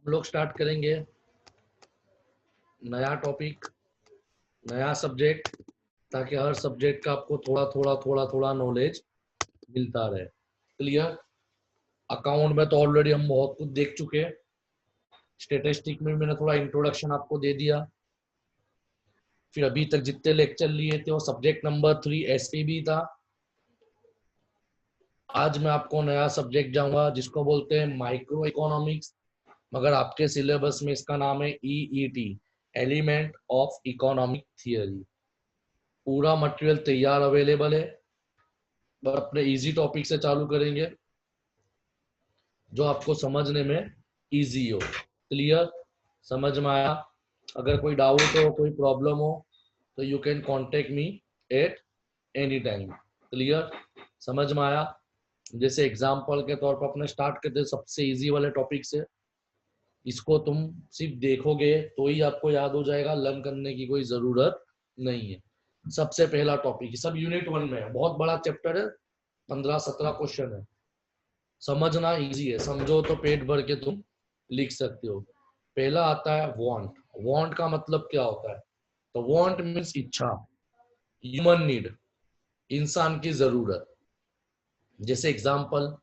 हम लोग स्टार्ट करेंगे नया टॉपिक, नया सब्जेक्ट, ताकि हर सब्जेक्ट का आपको थोड़ा थोड़ा थोड़ा थोड़ा नॉलेज मिलता रहे। क्लियर? अकाउंट में तो ऑलरेडी हम बहुत कुछ देख चुके हैं। स्टेटिस्टिक में मैंने थोड़ा इंट्रोडक्शन आपको दे दिया। फिर अभी तक जितने लेक्चर लिए थे वो सब्जेक्ट नंबर 3 एसपीबी था। आज मैं आपको नया सब्जेक्ट जाऊंगा जिसको बोलते हैं माइक्रो इकोनॉमिक्स, मगर आपके सिलेबस में इसका नाम है EET, element of economic theory. पूरा मटेरियल तैयार अवेलेबल है, बस अपने इजी टॉपिक से चालू करेंगे जो आपको समझने में इजी हो। क्लियर? समझ में आया? अगर कोई डाउट हो, कोई प्रॉब्लम हो तो you can contact me at any time. Clear? समझ में आया? जैसे एग्जाम्पल के तौर पर अपने स्टार्ट करते हैं सबसे इजी वाले टॉपिक से। इसको तुम सिर्फ देखोगे तो ही आपको याद हो जाएगा, लर्न करने की कोई जरूरत नहीं है। सबसे पहला टॉपिक सब यूनिट 1 में है, बहुत बड़ा चैप्टर है, 15-17 क्वेश्चन है। समझना इजी है, समझो तो पेट भर के तुम लिख सकते हो। पहला आता है वांट। वांट का मतलब क्या होता है? तो वांट मीन्स इच्छा, ह्यूमन नीड, इंसान की जरूरत। जैसे example,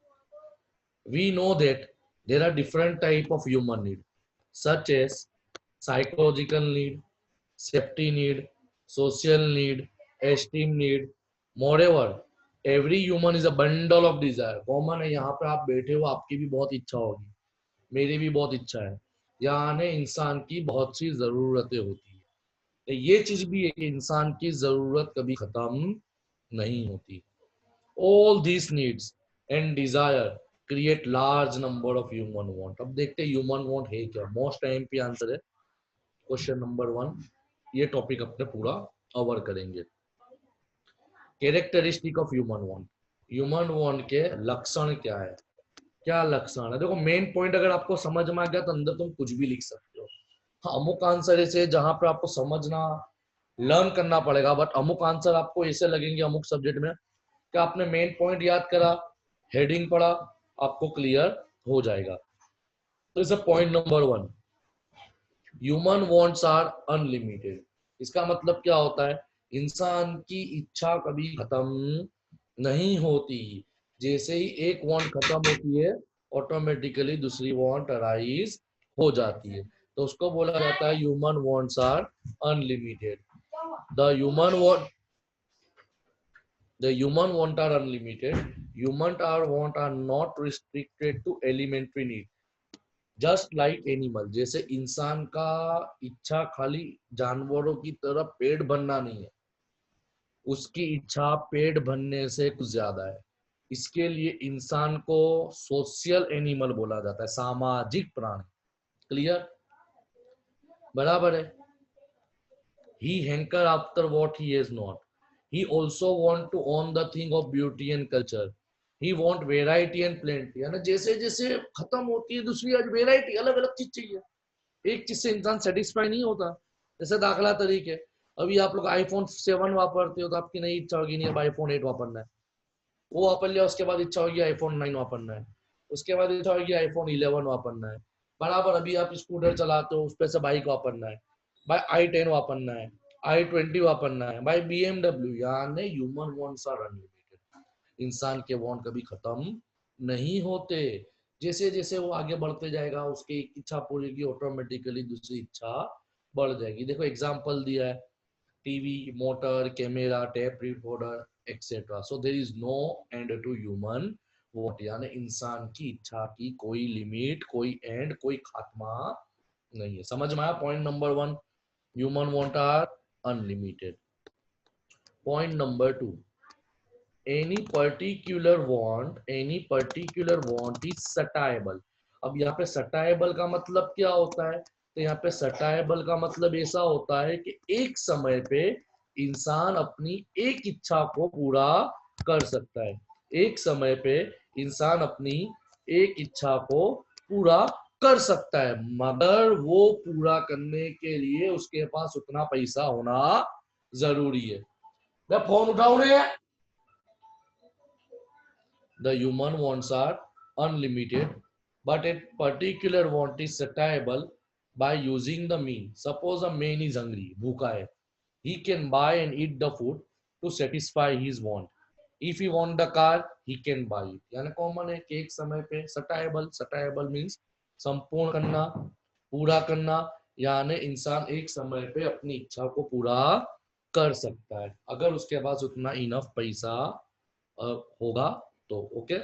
we know that there are different type of human need such as psychological need, safety need, social need, esteem need. Moreover, every human is a bundle of desire. Common है, यहाँ पे आप बैठे हो, आपकी भी बहुत इच्छा होगी, मेरी भी बहुत इच्छा है। यानी इंसान की बहुत सी जरूरतें होती है। तो ये चीज भी है कि इंसान की जरूरत कभी खत्म नहीं होती। All these needs and desire create large number of human want. अब देखते हैं ह्यूमन वांट है क्या। मोस्ट टाइम पे आंसर है क्वेश्चन नंबर 1। ये टॉपिक अपने पूरा कवर करेंगे। Characteristic of human want. Human want के लक्षण क्या है? क्या लक्षण है? देखो, मेन पॉइंट अगर आपको समझ में आ गया तो अंदर तुम कुछ भी लिख सकते हो। हाँ, अमुक आंसर ऐसे जहां पर आपको समझना, लर्न करना पड़ेगा, बट अमुक आंसर आपको ऐसे लगेंगे अमुक सब्जेक्ट में कि आपने मेन पॉइंट याद करा, हेडिंग पढ़ा, आपको क्लियर हो जाएगा। तो इस point number 1, human wants are unlimited. इसका मतलब क्या होता है? इंसान की इच्छा कभी खत्म नहीं होती। जैसे ही एक वांट खत्म होती है, ऑटोमेटिकली दूसरी वांट अराइज हो जाती है। तो उसको बोला जाता है human wants are unlimited. The human want The human want are unlimited. Human are want are not restricted to elementary need. Just like animal, जैसे इंसान का इच्छा खाली जानवरों की तरह पेट भरना नहीं है, उसकी इच्छा पेट भरने से कुछ ज्यादा है। इसके लिए इंसान को सोशल एनिमल बोला जाता है, सामाजिक प्राणी। क्लियर? बराबर है। He hankers after what he has not. He also want to own the thing of beauty and culture. He want variety and plenty. है ना? जैसे जैसे खत्म होती है दूसरी, आज वेराइटी, अलग अलग चीज चाहिए। एक चीज से इंसान सेटिस्फाई नहीं होता। जैसे दाखला तरीके, अभी आप लोग आईफोन 7 वापरते हो तो आपकी नहीं इच्छा होगी नहीं अब आईफोन 8 वापरना है, वो वापर लिया, उसके बाद इच्छा होगी आईफोन 9 वापरना है, उसके बाद इच्छा होगी आईफोन 11 वापरना है। बराबर, अभी आप स्कूटर चलाते हो, उस पर से बाइक वापरना है, भाई i10 वापरना है, i20 वापरना है, भाई BMW। यानी ह्यूमन वांट्स आर अनलिमिटेड। इंसान के वांट कभी खत्म नहीं होते। जैसे जैसे वो आगे बढ़ते जाएगा, उसकी एक इच्छा पूरी की, ऑटोमेटिकली दूसरी इच्छा बढ़ जाएगी। देखो एग्जांपल दिया है, TV, motor, camera, tape recorder etcetera. So there is no end to human want. यानी इंसान की इच्छा की कोई लिमिट, कोई एंड, कोई खात्मा नहीं है। समझ में आया point number 1? Human want are unlimited. Point number 2, any particular want is satiable. अब यहाँ पे सटाएबल का मतलब क्या होता है? तो यहाँ पे सटाएबल का मतलब ऐसा होता है कि एक समय पे इंसान अपनी एक इच्छा को पूरा कर सकता है। एक समय पे इंसान अपनी एक इच्छा को पूरा कर सकता है, मगर वो पूरा करने के लिए उसके पास उतना पैसा होना जरूरी है। मैं फोन उठाऊ नहीं है। The human wants are unlimited. but a particular want is satiable by using the mean. Suppose a man is hungry, भूखा है, he can buy and eat the food to satisfy his want. If he want the car, he can buy it. यानी common है कि एक समय पे सटाएबल means संपूर्ण करना, पूरा करना, यानी इंसान एक समय पे अपनी इच्छा को पूरा कर सकता है अगर उसके पास उतना इनफ पैसा होगा तो। ओके,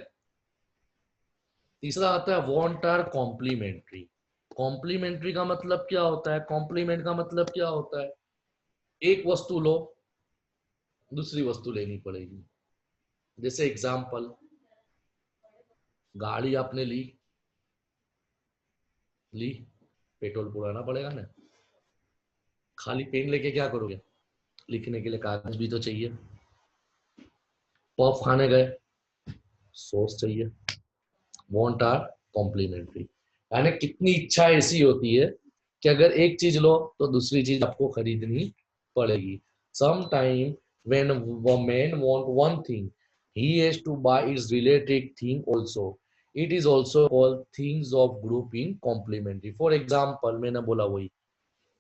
तीसरा आता है वांट आर कॉम्प्लीमेंट्री। कॉम्प्लीमेंट्री का मतलब क्या होता है, कॉम्प्लीमेंट का मतलब क्या होता है, एक वस्तु लो, दूसरी वस्तु लेनी पड़ेगी। जैसे एग्जांपल, गाड़ी आपने ली ली पेट्रोल पुराना पड़ेगा ना, खाली पेन लेके क्या करोगे, लिखने के लिए कागज भी तो चाहिए। पफ खाने गए, सॉस चाहिए। वांट आर कॉम्प्लीमेंट्री, यानी कितनी इच्छा ऐसी होती है कि अगर एक चीज लो तो दूसरी चीज आपको खरीदनी पड़ेगी। Sometime when a man want one thing, he has to buy its related thing also. It is also called things of group in complementary. For example, मैंने बोला वही,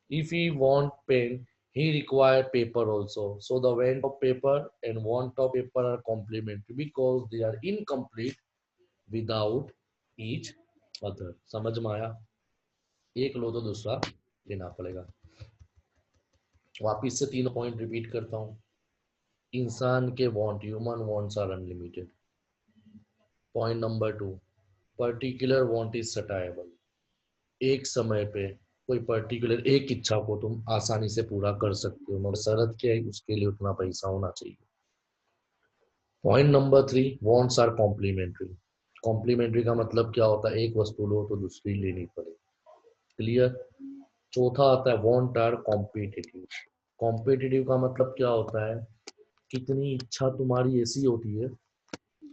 if he want pen, he require paper also. So the want of paper and want of paper are complementary because they are incomplete without each other. समझ में आया? एक लो तो दूसरा लेना पड़ेगा। वापिस से तीनों पॉइंट रिपीट करता हूँ। इंसान के want, human wants are unlimited. Point number 2, particular want is satiable. एक समय पे कोई पर्टिकुलर एक इच्छा को तुम आसानी से पूरा कर सकते हो, मगर शर्त क्या है, उसके लिए उतना पैसा होना चाहिए। Point number 3, wants are complementary. Complementary का मतलब क्या होता है, एक वस्तु लो तो दूसरी लेनी पड़े। क्लियर? चौथा आता है वांट आर कॉम्पिटिटिव। कॉम्पिटिटिव का मतलब क्या होता है, कितनी इच्छा तुम्हारी ऐसी होती है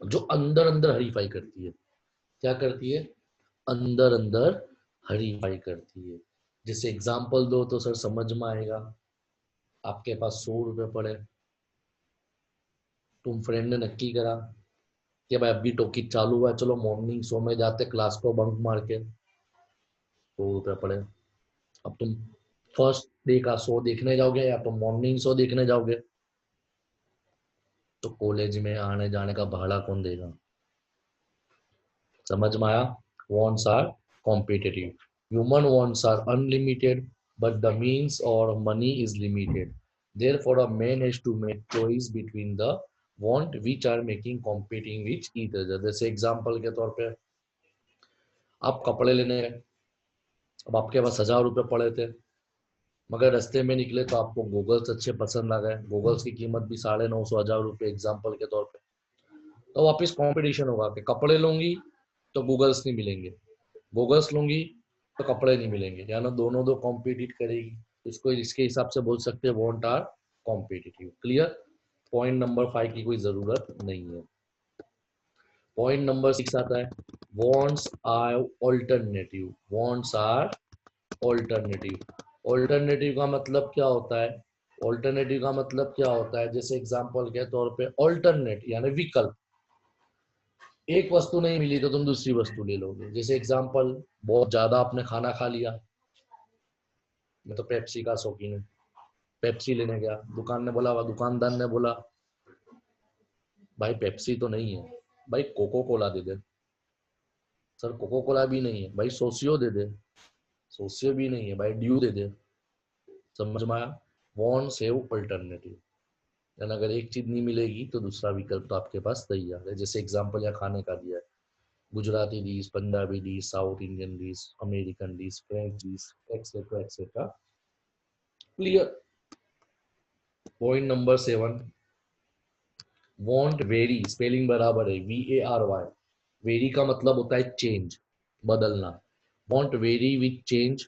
जो अंदर अंदर हरीफाई करती है। क्या करती है? अंदर अंदर हरीफाई करती है। जैसे एग्जांपल दो तो सर समझ में आएगा। आपके पास 100 रुपए पड़े, तुम फ्रेंड ने नक्की करा कि भाई अभी टॉकीज चालू हुआ है, चलो मॉर्निंग शो में जाते, क्लास को बंक मार के। 100 रुपए पड़े, अब तुम फर्स्ट डे का शो देखने जाओगे या तो मॉर्निंग शो देखने जाओगे, तो कॉलेज में आने जाने का भाड़ा कौन देगा? समझ में आया? wants are competitive, human wants are unlimited, but the means or money is limited. Therefore a man has to make choice between the want which are making competing with each other. जैसे example के तौर पे आप कपड़े लेने गए, अब आपके पास 1000 रुपए पड़े थे, मगर रास्ते में निकले तो आपको गूगल्स अच्छे पसंद आ गए, गूगल्स की कीमत भी 950 1000 रुपए एग्जाम्पल के तौर पे। तो वापिस कंपटीशन होगा कि कपड़े लूंगी तो गूगल्स नहीं मिलेंगे, गूगल्स लूंगी तो कपड़े नहीं मिलेंगे, यानी दोनों दो कॉम्पिटिट करेगी। इसको इसके हिसाब से बोल सकते हैं want are competitive. Clear? Point number 5 की कोई जरूरत नहीं है। पॉइंट नंबर 6 आता है wants are alternative. Wants are alternative. Alternative का मतलब क्या होता है, ऑल्टरनेटिव का मतलब क्या होता है, जैसे एग्जांपल के तौर पे ऑल्टरनेट यानी विकल्प। एक वस्तु नहीं मिली तो तुम दूसरी वस्तु ले लोगे। जैसे एग्जांपल, बहुत ज्यादा आपने खाना खा लिया, मैं तो पेप्सी का शौकीन हूँ, पेप्सी लेने गया, दुकानदार ने बोला भाई पेप्सी तो नहीं है, भाई कोको कोला दे दे। सर कोको कोला भी नहीं है, भाई सोसियो दे दे। सोसियो भी नहीं है, भाई ड्यू दे दे। समझ में आया? वॉन्ट सेव अल्टरनेटिव, यानी अगर एक चीज नहीं मिलेगी तो दूसरा विकल्प तो आपके पास तैयार है। जैसे एग्जांपल या खाने का दिया है, Gujarati dish, Punjabi dish, south Indian dish, American dish, French dish, etcetera etcetera. Clear? Point number 7, want very. Spelling बराबर है VARY। वेरी का मतलब होता है चेंज, बदलना। Want very with change,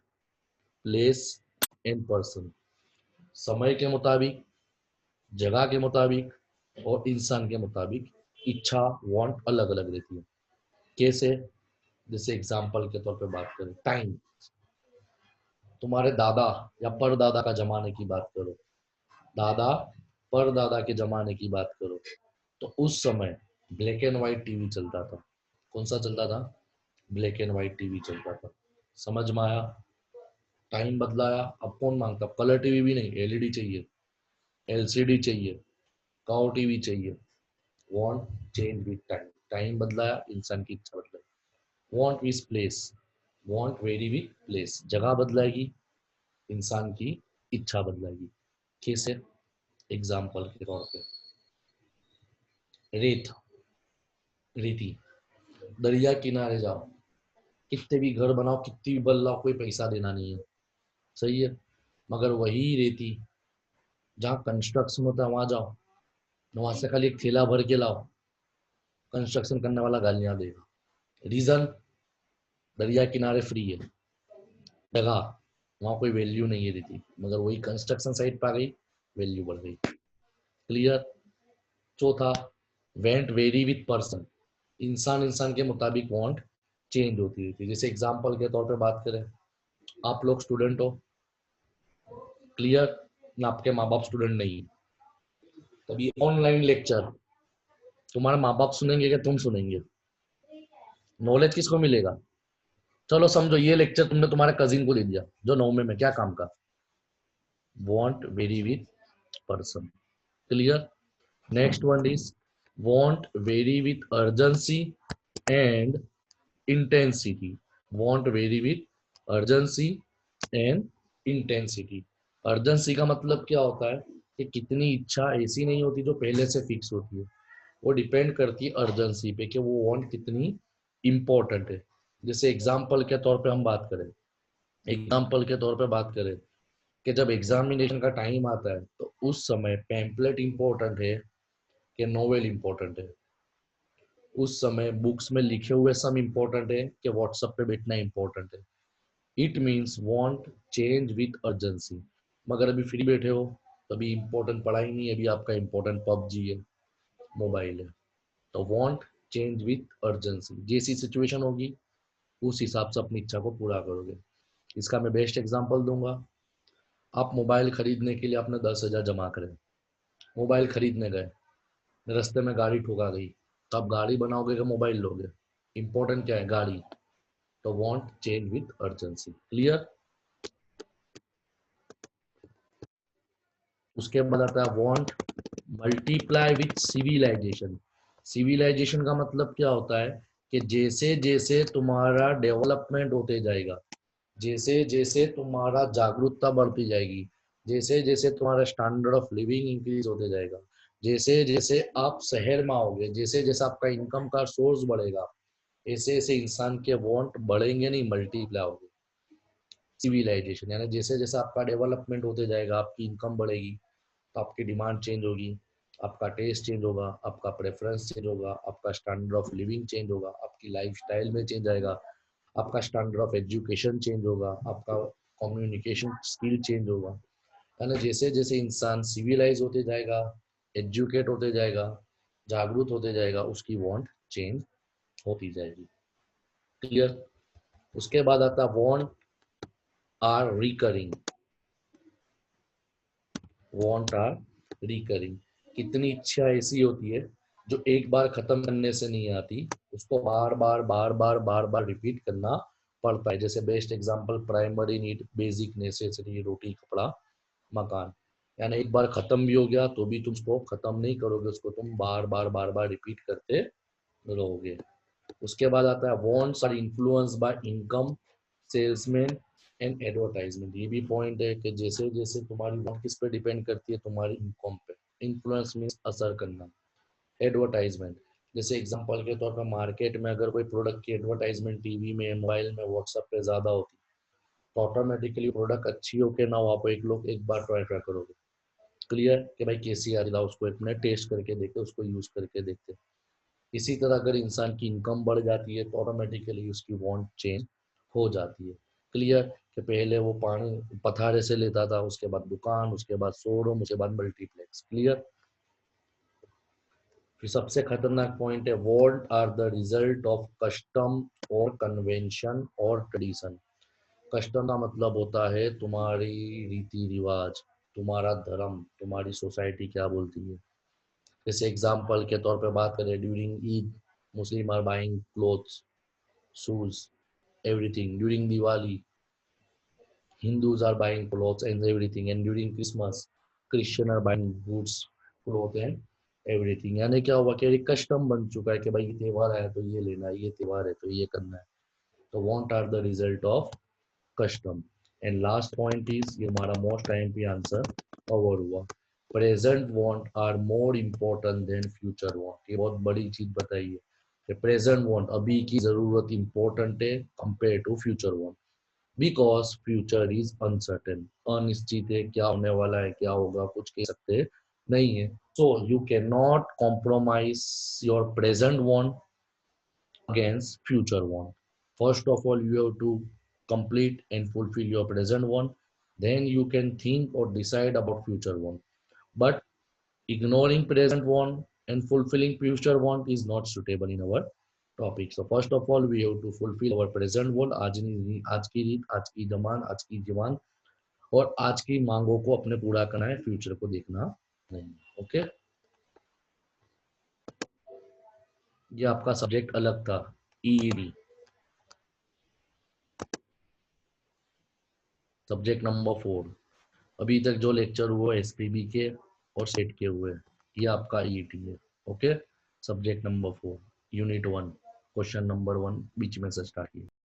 place and person. समय के मुताबिक, जगह के मुताबिक और इंसान के मुताबिक इच्छा वांट अलग अलग रहती है। कैसे? जैसे एग्जांपल के तौर पे बात करें, टाइम। तुम्हारे दादा या परदादा का जमाने की बात करो, दादा परदादा के जमाने की बात करो, तो उस समय ब्लैक एंड व्हाइट टीवी चलता था। कौन सा चलता था? ब्लैक एंड व्हाइट टीवी चलता था, समझ में आया? टाइम बदलाया, अब कौन मांगता? कलर टीवी भी नहीं, एलईडी चाहिए, एलसीडी चाहिए, काउ टीवी चाहिए। Want change with time, time बदलाया, इंसान की इच्छा बदलाई। Want is place, want vary with place, जगह बदलाएगी, इंसान की इच्छा बदलाएगी। कैसे? एग्जाम्पल के तौर पे, रेत, रेती, दरिया किनारे जाओ, कितने भी घर बनाओ, कितनी भी बदलाओ, कोई पैसा देना नहीं है, सही है। मगर वही रेती जहाँ कंस्ट्रक्शन होता है वहां जाओ, वहां से खाली एक थैला भर के लाओ, कंस्ट्रक्शन करने वाला गालियां देगा। रीजन, दरिया किनारे फ्री है, जगह, वहां कोई वैल्यू नहीं है रेती, मगर वही कंस्ट्रक्शन साइट पर आ गई, वैल्यू बढ़ गई। क्लियर? चौथा, वेंट वेरी विथ पर्सन, इंसान इंसान के मुताबिक वांट चेंज होती रहती है। जैसे एग्जाम्पल के तौर पे बात करें, आप लोग स्टूडेंट हो, क्लियर, ना आपके माँ बाप स्टूडेंट नहीं है, तभी ऑनलाइन लेक्चर तुम्हारे माँ बाप सुनेंगे क्या तुम सुनेंगे? नॉलेज किसको मिलेगा? चलो समझो ये लेक्चर तुमने तुम्हारे कजिन को दे दिया जो 9वीं में, क्या काम का? Want very with person. Clear? Next one is want very with urgency and intensity. Want very with urgency and intensity. Urgency का मतलब क्या होता है कि कितनी इच्छा ऐसी नहीं होती जो पहले से फिक्स होती है, वो डिपेंड करती है अर्जेंसी पे कि वो वांट कितनी इंपॉर्टेंट है। जैसे एग्जाम्पल के तौर पे हम बात करें, एग्जाम्पल के तौर पे बात करें कि जब एग्जामिनेशन का टाइम आता है तो उस समय पैम्पलेट इंपॉर्टेंट है कि नोवेल इंपॉर्टेंट है? उस समय बुक्स में लिखे हुए सब इंपॉर्टेंट है कि व्हाट्सएप पे बैठना इंपॉर्टेंट है? It means want change with urgency. मगर अभी फ्री बैठे हो, तभी इंपॉर्टेंट पढ़ाई नहीं है, अभी आपका इंपॉर्टेंट पबजी है, मोबाइल है। तो वांट चेंज विथ अर्जेंसी, जैसी सिचुएशन होगी उस हिसाब से अपनी इच्छा को पूरा करोगे। इसका मैं बेस्ट एग्जांपल दूंगा। आप मोबाइल खरीदने के लिए आपने 10,000 जमा करे, मोबाइल खरीदने गए, रास्ते में गाड़ी ठुका गई, तो आप गाड़ी बनाओगे कि मोबाइल लोगे? इंपॉर्टेंट क्या है? गाड़ी। तो want change with urgency. Clear? उसके बाद आता है want multiply with civilization. Civilization का मतलब क्या होता है कि जैसे जैसे तुम्हारा डेवलपमेंट होते जाएगा, जैसे जैसे तुम्हारा जागरूकता बढ़ती जाएगी, जैसे जैसे तुम्हारा स्टैंडर्ड ऑफ लिविंग इंक्रीज होते जाएगा, जैसे जैसे आप शहर में आओगे, जैसे जैसे आपका इनकम का सोर्स बढ़ेगा, ऐसे ऐसे इंसान के वांट बढ़ेंगे नहीं, मल्टीप्लाई होंगे। सिविलाइजेशन यानी जैसे जैसे आपका डेवलपमेंट होते जाएगा, आपकी इनकम बढ़ेगी, तो आपकी डिमांड चेंज होगी, आपका टेस्ट चेंज होगा, आपका प्रेफरेंस चेंज होगा, आपका स्टैंडर्ड ऑफ लिविंग चेंज होगा, आपकी लाइफ स्टाइल में चेंज आएगा, आपका स्टैंडर्ड ऑफ एजुकेशन चेंज होगा, आपका कम्युनिकेशन स्किल चेंज होगा। यानी जैसे जैसे इंसान सिविलाइज होते जाएगा, एजुकेट होते जाएगा, जागरूक होते जाएगा, उसकी वांट चेंज होती जाएगी। क्लियर? उसके बाद आता है want are recurring. Want are recurring, कितनी इच्छा ऐसी होती है जो एक बार खत्म करने से नहीं आती, उसको बार बार बार बार बार बार रिपीट करना पड़ता है। जैसे best example, primary need, basic necessity, रोटी कपड़ा मकान। यानी एक बार खत्म भी हो गया तो भी तुम उसको खत्म नहीं करोगे, उसको तुम बार बार बार बार रिपीट करते रहोगे। उसके बाद आता है wants are influence by income, salesman and advertisement. ये भी पॉइंट है कि जैसे जैसे तुम्हारी वांट किस पे डिपेंड करती है? तुम्हारी इनकम पे। इन्फ्लुएंस मीन्स असर करना। एडवर्टाइजमेंट, जैसे एग्जांपल के तौर पर मार्केट में अगर कोई प्रोडक्ट की एडवर्टाइजमेंट टीवी में, मोबाइल में, व्हाट्सएप पे ज्यादा होती, तो ऑटोमेटिकली प्रोडक्ट अच्छी हो के ना हो, आप एक लोग एक बार ट्राई करोगे। क्लियर? कि भाई कैसी आ रही है, उसको एक मिनट टेस्ट करके देखे, उसको यूज करके देखते। इसी तरह अगर इंसान की इनकम बढ़ जाती है तो ऑटोमेटिकली उसकी वांट चेंज हो जाती है। क्लियर? कि पहले वो पानी पथारे से लेता था, उसके बाद दुकान, उसके बाद शोरूम, उसके बाद मल्टीप्लेक्स। क्लियर? फिर सबसे खतरनाक पॉइंट है want are the result of custom और कन्वेंशन और ट्रेडिशन। कस्टम का मतलब होता है तुम्हारी रीति रिवाज, तुम्हारा धर्म, तुम्हारी सोसाइटी क्या बोलती है। जैसे एग्जाम्पल के तौर पे बात करें, during Eid Muslim are buying clothes, shoes, everything. During Diwali, Hindus are buying clothes and everything, and during Christmas, Christian are buying goods, clothes and everything. यानी क्या हुआ कि एक कस्टम बन चुका है कि भाई ये त्योहार है तो ये लेना है, ये त्योहार है तो ये करना है. तो want are the result of custom. And last point is ये हमारा most IMP आंसर कवर हुआ. Present want are more important than future want. ये बहुत बड़ी चीज बताई है कि प्रेजेंट वांट, अभी की जरूरत इम्पोर्टेंट है compare to future want, because future is uncertain. अनिश्चित है, क्या होने वाला है, क्या होगा, कुछ कह सकते नहीं है. So you can not compromise your present want against future one. First of all, you have to complete and fulfill your present one. Then you can think or decide about future one. But ignoring present one and fulfilling future one is not suitable in our topic. So first of all, we have to fulfill our present one. आज की रीत, आज की जमान, आज की जवान और आज की मांगों को अपने पूरा करना है, फ्यूचर को देखना नहीं. ओके, ये आपका सब्जेक्ट अलग था, ईईडी. Subject number 4. अभी तक जो लेक्चर हुआ एसपीबी के और सेट के हुए, ये आपका ईईटी है. Okay, subject number 4, unit 1, question number 1 बीच में से स्टार्ट किया.